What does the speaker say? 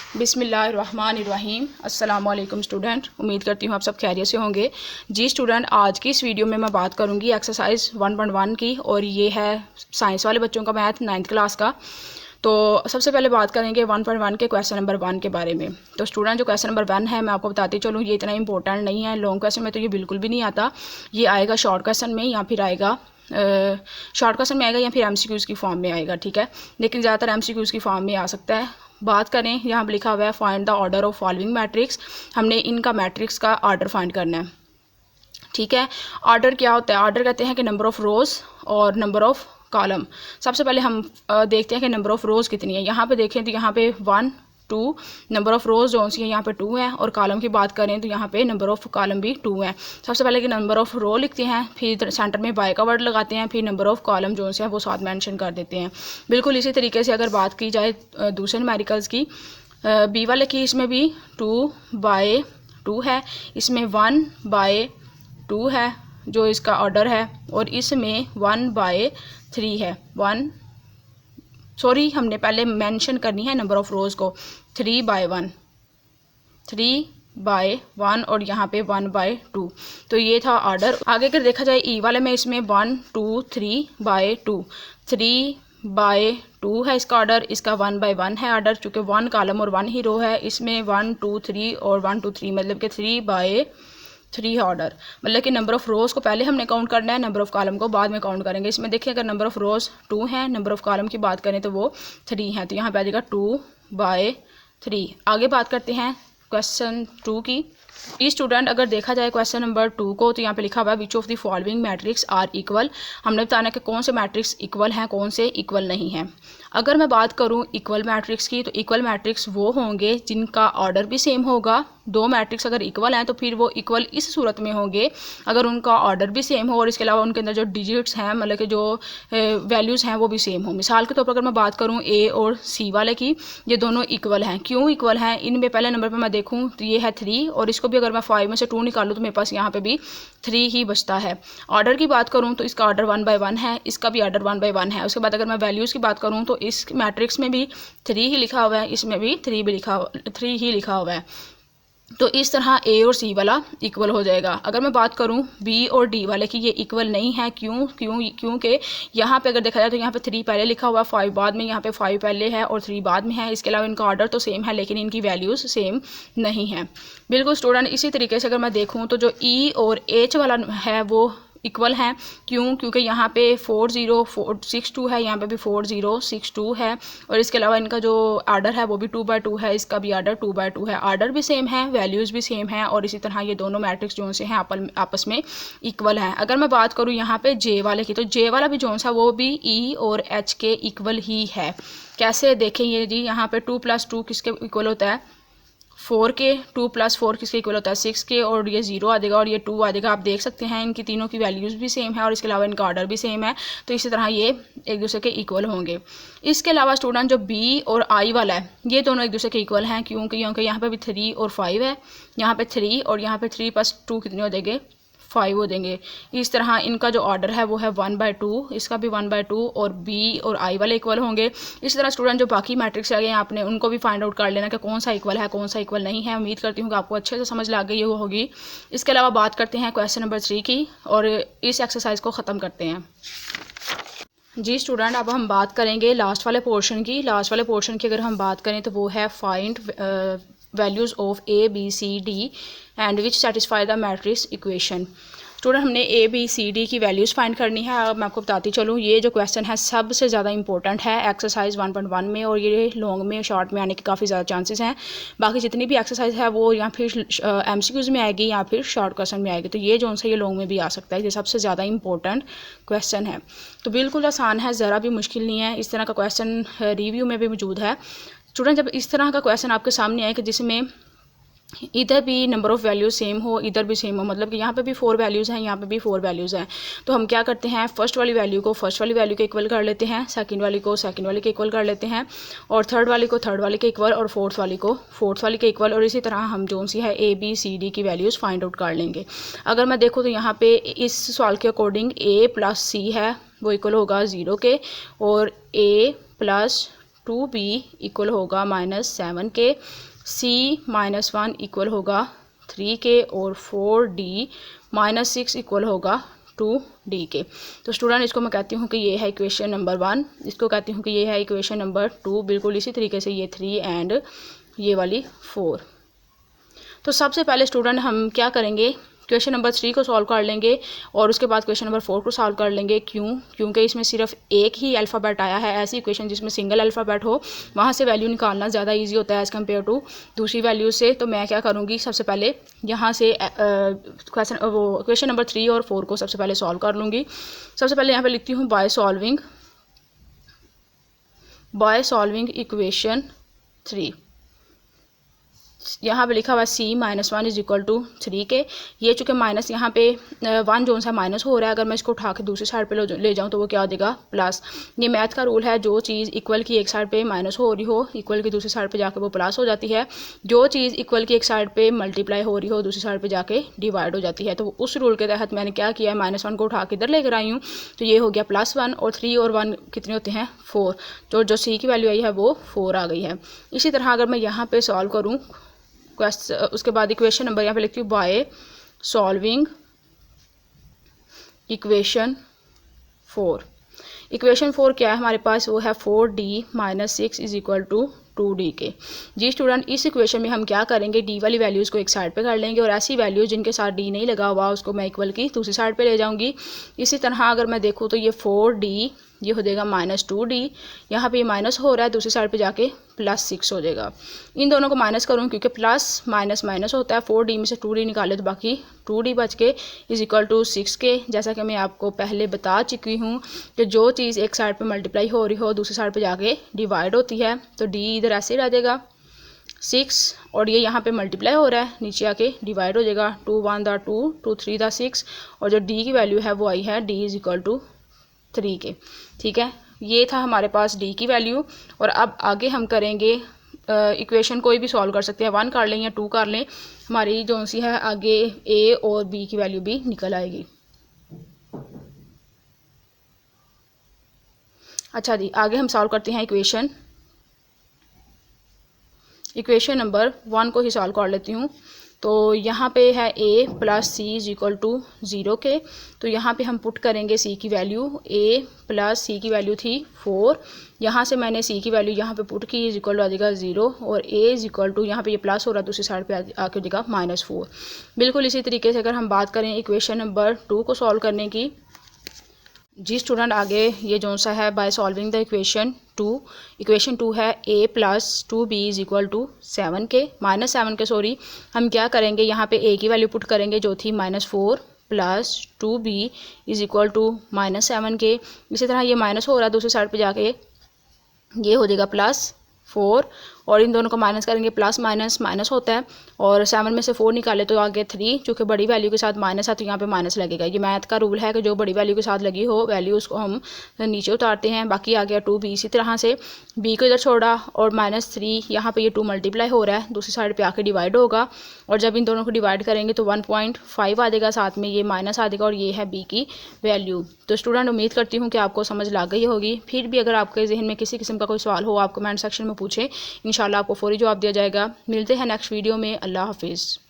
बिस्मिल्लाहिर्रहमानिर्रहीम। अस्सलाम वालेकुम स्टूडेंट, उम्मीद करती हूँ आप सब खैरियत से होंगे। जी स्टूडेंट, आज की इस वीडियो में मैं बात करूँगी एक्सरसाइज 1.1 की, और ये है साइंस वाले बच्चों का मैथ 9th क्लास का। तो सबसे पहले बात करेंगे 1.1 के क्वेश्चन नंबर 1 के बारे में। तो स्टूडेंट, जो क्वेश्चन नंबर 1 है मैं आपको बताती चलूँ, ये इतना इंपॉर्टेंट नहीं है। लॉन्ग क्वेश्चन में तो ये बिल्कुल भी नहीं आता। ये आएगा शॉर्ट क्वेश्चन में या फिर आएगा शॉर्ट क्वेश्चन में आएगा या फिर एमसीक्यूज़ की फॉर्म में आएगा, ठीक है। लेकिन ज़्यादातर एमसीक्यूज़ की फॉर्म में आ सकता है। बात करें, यहाँ पर लिखा हुआ है find the order of following matrix. हमने इनका मैट्रिक्स का ऑर्डर फाइंड करना है, ठीक है। ऑर्डर क्या होता है? ऑर्डर कहते हैं कि नंबर ऑफ़ रोज़ और नंबर ऑफ़ कॉलम। सबसे पहले हम देखते हैं कि नंबर ऑफ़ रोज़ कितनी है। यहाँ पे देखें तो यहाँ पे 1 2 नंबर ऑफ़ रोज़ जो सी है यहाँ पे 2 है, और कॉलम की बात करें तो यहाँ पे नंबर ऑफ़ कॉलम भी 2 है। सबसे पहले कि नंबर ऑफ़ रो लिखते हैं, फिर सेंटर में बाय का वर्ड लगाते हैं, फिर नंबर ऑफ़ कॉलम जो से है वो साथ मेंशन कर देते हैं। बिल्कुल इसी तरीके से अगर बात की जाए दूसरे न्यूमेरिकल्स की, बी वाले की, इसमें भी 2/2 है, इसमें 1/2 है जो इसका ऑर्डर है, और इसमें 1/3 है। हमने पहले मेंशन करनी है नंबर ऑफ़ रोज़ को। 3/1 और यहाँ पे 1/2। तो ये था ऑर्डर। आगे अगर देखा जाए ई वाले में, इसमें 1 2 3/2 3/2 है इसका ऑर्डर, इसका 1/1 है ऑर्डर, चूँकि 1 कॉलम और 1 ही रो है। इसमें 1 2 3 और 1 2 3, मतलब कि 3/3 है ऑर्डर। मतलब कि नंबर ऑफ़ रोज़ को पहले हमने काउंट करना है, नंबर ऑफ़ कॉलम को बाद में काउंट करेंगे। इसमें देखिए, अगर नंबर ऑफ़ रोज़ 2 है, नंबर ऑफ़ कॉलम की बात करें तो वो 3 है, तो यहाँ पे आ जाएगा 2/3। आगे बात करते हैं क्वेश्चन 2 की। ई स्टूडेंट, अगर देखा जाए क्वेश्चन नंबर 2 को, तो यहाँ पे लिखा हुआ है which of the following matrix are equal. हमने बताना कि कौन से मैट्रिक्स इक्वल हैं, कौन से इक्वल नहीं हैं। अगर मैं बात करूँ इक्वल मैट्रिक्स की, तो इक्वल मैट्रिक्स वो होंगे जिनका ऑर्डर भी सेम होगा। दो मैट्रिक्स अगर इक्वल हैं तो फिर वो इक्वल इस सूरत में होंगे अगर उनका ऑर्डर भी सेम हो, और इसके अलावा उनके अंदर जो डिजिट्स हैं, मतलब कि जो वैल्यूज़ हैं वो भी सेम हो। मिसाल के तौर पर अगर मैं बात करूँ ए और सी वाले की, ये दोनों इक्वल हैं। क्यों इक्वल हैं? इनमें पहले नंबर पर मैं देखूँ तो ये है 3, और इसको भी अगर मैं 5 में से 2 निकालूँ तो मेरे पास यहाँ पे भी 3 ही बचता है। ऑर्डर की बात करूँ तो इसका ऑर्डर 1/1 है, इसका भी ऑर्डर 1/1 है। उसके बाद अगर मैं वैल्यूज़ की बात करूँ तो इस मैट्रिक्स में भी 3 ही लिखा हुआ है, इसमें भी 3 ही लिखा हुआ है। तो इस तरह ए और सी वाला इक्वल हो जाएगा। अगर मैं बात करूं बी और डी वाले की, ये इक्वल नहीं है। क्योंकि यहाँ पे अगर देखा जाए तो यहाँ पे 3 पहले लिखा हुआ है, 5 बाद में, यहाँ पे 5 पहले है और 3 बाद में है। इसके अलावा इनका ऑर्डर तो सेम है, लेकिन इनकी वैल्यूज़ सेम नहीं है। बिल्कुल स्टूडेंट, इसी तरीके से अगर मैं देखूँ तो जो ई और एच वाला है वो इक्वल हैं। क्योंकि यहाँ पे 4062 है, यहाँ पे भी 4062 है, और इसके अलावा इनका जो आर्डर है वो भी 2/2 है, इसका भी आर्डर 2/2 है। आर्डर भी सेम है, वैल्यूज़ भी सेम है, और इसी तरह ये दोनों मैट्रिक्स जो से हैं आपस में इक्वल हैं। अगर मैं बात करूँ यहाँ पे जे वाले की, तो जे वाला भी जो सा वो भी ई और एच के इक्वल ही है। कैसे देखें ये जी, यहाँ पे 2 + 2 किसके इक्वल होता है? 4 के। 2 + 4 किसके इक्वल होता है? 6 के, और ये 0 आ जाएगा और ये 2 आ जाएगा। आप देख सकते हैं इनकी तीनों की वैल्यूज़ भी सेम है, और इसके अलावा इनका ऑर्डर भी सेम है, तो इसी तरह ये एक दूसरे के इक्वल होंगे। इसके अलावा स्टूडेंट, जो बी और आई वाला है, ये दोनों एक दूसरे के इक्वल हैं। क्योंकि यहाँ पे भी 3 और 5 है, यहाँ पे 3 और यहाँ पे 3 + 2 कितने हो जाएंगे? 5 हो देंगे। इस तरह इनका जो ऑर्डर है वो है 1/2, इसका भी 1/2, और बी और आई वाले इक्वल होंगे। इस तरह स्टूडेंट, जो बाकी मैट्रिक्स आ गए आपने उनको भी फाइंड आउट कर लेना कि कौन सा इक्वल है, कौन सा इक्वल नहीं है। उम्मीद करती हूँ कि आपको अच्छे से समझ लग गई होगी। इसके अलावा बात करते हैं क्वेश्चन नंबर 3 की, और इस एक्सरसाइज को ख़त्म करते हैं। जी स्टूडेंट, अब हम बात करेंगे लास्ट वाले पोर्शन की। लास्ट वाले पोर्शन की अगर हम बात करें तो वो है find values of A B C D and which satisfy the matrix equation. Student, हमने ए बी सी डी की वैल्यूज़ फाइंड करनी है। अब मैं आपको बताती चलूँ, ये जो क्वेश्चन है सबसे ज़्यादा इंपॉर्टेंट है एक्सरसाइज 1.1 में, और ये लॉन्ग में, शॉर्ट में आने के काफ़ी ज़्यादा चांसेस हैं। बाकी जितनी भी एक्सरसाइज है वो या फिर एमसीक्यूज़ में आएगी या फिर शॉर्ट क्वेश्चन में आएगी, तो ये जो सा ये लॉन्ग में भी आ सकता है। ये सबसे ज़्यादा इंपॉर्टेंट क्वेश्चन है, तो बिल्कुल आसान है, ज़रा भी मुश्किल नहीं है। इस तरह का क्वेश्चन रिव्यू में भी मौजूद है। स्टूडेंट, जब इस तरह का क्वेश्चन आपके सामने आए कि जिसमें इधर भी नंबर ऑफ़ वैल्यूज़ सेम हो, इधर भी सेम हो, मतलब कि यहाँ पे भी 4 वैल्यूज़ हैं, यहाँ पे भी 4 वैल्यूज़ हैं, तो हम क्या करते हैं, फर्स्ट वाली वैल्यू को फर्स्ट वाली वैल्यू के इक्वल कर लेते हैं, सेकंड वाली को सेकंड वाली के इक्वल कर लेते हैं, और थर्ड वाली को थर्ड वाली के इक्वल, और फोर्थ वाली को फोर्थ वाली के इक्वल, और इसी तरह हम जो सी है ए बी सी डी की वैल्यूज़ फाइंड आउट कर लेंगे। अगर मैं देखूँ तो यहाँ पे इस सवाल के अकॉर्डिंग a + c है वो इक्वल होगा 0 के, और a + 2b इक्वल होगा -7k, c -1 इक्वल होगा 3k और 4d -6 इक्वल होगा 2d के। तो स्टूडेंट इसको मैं कहती हूँ कि ये है इक्वेशन नंबर 1, इसको कहती हूँ कि ये है इक्वेशन नंबर 2, बिल्कुल इसी तरीके से ये 3 एंड ये वाली 4। तो सबसे पहले स्टूडेंट हम क्या करेंगे, क्वेश्चन नंबर 3 को सॉल्व कर लेंगे और उसके बाद क्वेश्चन नंबर 4 को सॉल्व कर लेंगे। क्योंकि इसमें सिर्फ एक ही अल्फ़ाबेट आया है। ऐसी इक्वेशन जिसमें सिंगल अल्फ़ाबेट हो वहाँ से वैल्यू निकालना ज़्यादा इजी होता है एज़ कम्पेयर टू दूसरी वैल्यू से। तो मैं क्या करूँगी, सबसे पहले यहाँ से क्वेश्चन नंबर 3 और 4 को सबसे पहले सॉल्व कर लूँगी। सबसे पहले यहाँ पर लिखती हूँ बाय सॉल्विंग इक्वेशन 3। यहाँ पे लिखा हुआ c -1 is equal to 3k। ये चूँकि माइनस यहाँ पे 1 जो सा माइनस हो रहा है, अगर मैं इसको उठा के दूसरी साइड पे ले जाऊँ तो वो क्या हो जाएगा प्लस। ये मैथ का रूल है, जो चीज़ इक्वल की एक साइड पे माइनस हो रही हो इक्वल की दूसरी साइड पे जाके वो प्लस हो जाती है। जो चीज़ इक्वल की एक साइड पे मल्टीप्लाई हो रही हो दूसरी साइड पर जाके डिवाइड हो जाती है। तो उस रूल के तहत मैंने क्या किया है, -1 को उठा के इधर लेकर आई हूँ, तो ये हो गया +1 और 3 और 1 कितने होते हैं 4। जो c की वैल्यू आई है वो 4 आ गई है। इसी तरह अगर मैं यहाँ पर सॉल्व करूँ उसके बाद इक्वेशन नंबर यहाँ पे लिखती हूँ बाय सॉल्विंग इक्वेशन 4। इक्वेशन 4 क्या है हमारे पास, वो है 4d - 6 is equal to 2d के। जी स्टूडेंट, इस इक्वेशन में हम क्या करेंगे, d वाली वैल्यूज़ को एक साइड पे कर लेंगे और ऐसी वैल्यूज़ जिनके साथ d नहीं लगा हुआ उसको मैं इक्वल की दूसरी साइड पे ले जाऊंगी। इसी तरह अगर मैं देखूँ तो ये 4d ये हो जाएगा -2d, यहाँ पे ये माइनस हो रहा है, दूसरी साइड पे जाके +6 हो जाएगा। इन दोनों को माइनस करूँ क्योंकि प्लस माइनस माइनस होता है। 4d में से 2d निकाले तो बाकी 2d बच के इज इक्वल टू 6k। जैसा कि मैं आपको पहले बता चुकी हूँ कि जो चीज़ एक साइड पे मल्टीप्लाई हो रही हो दूसरी साइड पे जाके डिवाइड होती है, तो d इधर ऐसे ही रह जाएगा 6 और ये यहाँ पे मल्टीप्लाई हो रहा है, नीचे आके डिवाइड हो जाएगा। 2 1 दा 2, 2 3 दा 6 और जो d की वैल्यू है वो आई है d is equal to 3k। ठीक है, ये था हमारे पास d की वैल्यू। और अब आगे हम करेंगे इक्वेशन कोई भी सॉल्व कर सकते हैं, 1 कर लें या 2 कर लें, हमारी जो सी है आगे a और b की वैल्यू भी निकल आएगी। अच्छा जी, आगे हम सॉल्व करते हैं इक्वेशन नंबर 1 को ही सॉल्व कर लेती हूँ। तो यहाँ पे है a + c is equal to 0 के। तो यहाँ पे हम पुट करेंगे c की वैल्यू, a + c की वैल्यू थी 4, यहाँ से मैंने c की वैल्यू यहाँ पे पुट की इज इक्वल टू आ जाएगा 0 और a इज इक्वल टू यहाँ पे ये प्लस हो रहा है दूसरी साइड पे आके हो जाएगा -4। बिल्कुल इसी तरीके से अगर हम बात करें इक्वेशन नंबर 2 को सॉल्व करने की। जी स्टूडेंट, आगे ये जो सा है बाय सॉल्विंग द इक्वेशन 2 है a + 2b is equal to 7k -7k sorry. हम क्या करेंगे, यहाँ पे a की वैल्यू पुट करेंगे जो थी -4 + 2b is equal to -7k। इसी तरह ये माइनस हो रहा है दूसरी साइड पे जाके ये हो जाएगा +4 और इन दोनों को माइनस करेंगे, प्लस माइनस माइनस होता है और 7 में से 4 निकाले तो आगे 3, चूँकि बड़ी वैल्यू के साथ माइनस है तो यहाँ पे माइनस लगेगा। ये मैथ का रूल है कि जो बड़ी वैल्यू के साथ लगी हो वैल्यू उसको हम नीचे उतारते हैं। बाकी आ गया 2b, इसी तरह से b को इधर छोड़ा और -3 यहाँ पे ये 2 मल्टीप्लाई हो रहा है, दूसरी साइड पे आके डिवाइड होगा और जब इन दोनों को डिवाइड करेंगे तो 1.5 आ जाएगा, साथ में ये माइनस आ जाएगा और ये है b की वैल्यू। तो स्टूडेंट, उम्मीद करती हूँ कि आपको समझ लग गई होगी। फिर भी अगर आपके जहन में किसी किस्म का कोई सवाल हो आप कमेंट सेक्शन में पूछें, इंशाल्लाह आपको फौरी जवाब दिया जाएगा। मिलते हैं नेक्स्ट वीडियो में। अल्लाह हाफिज़।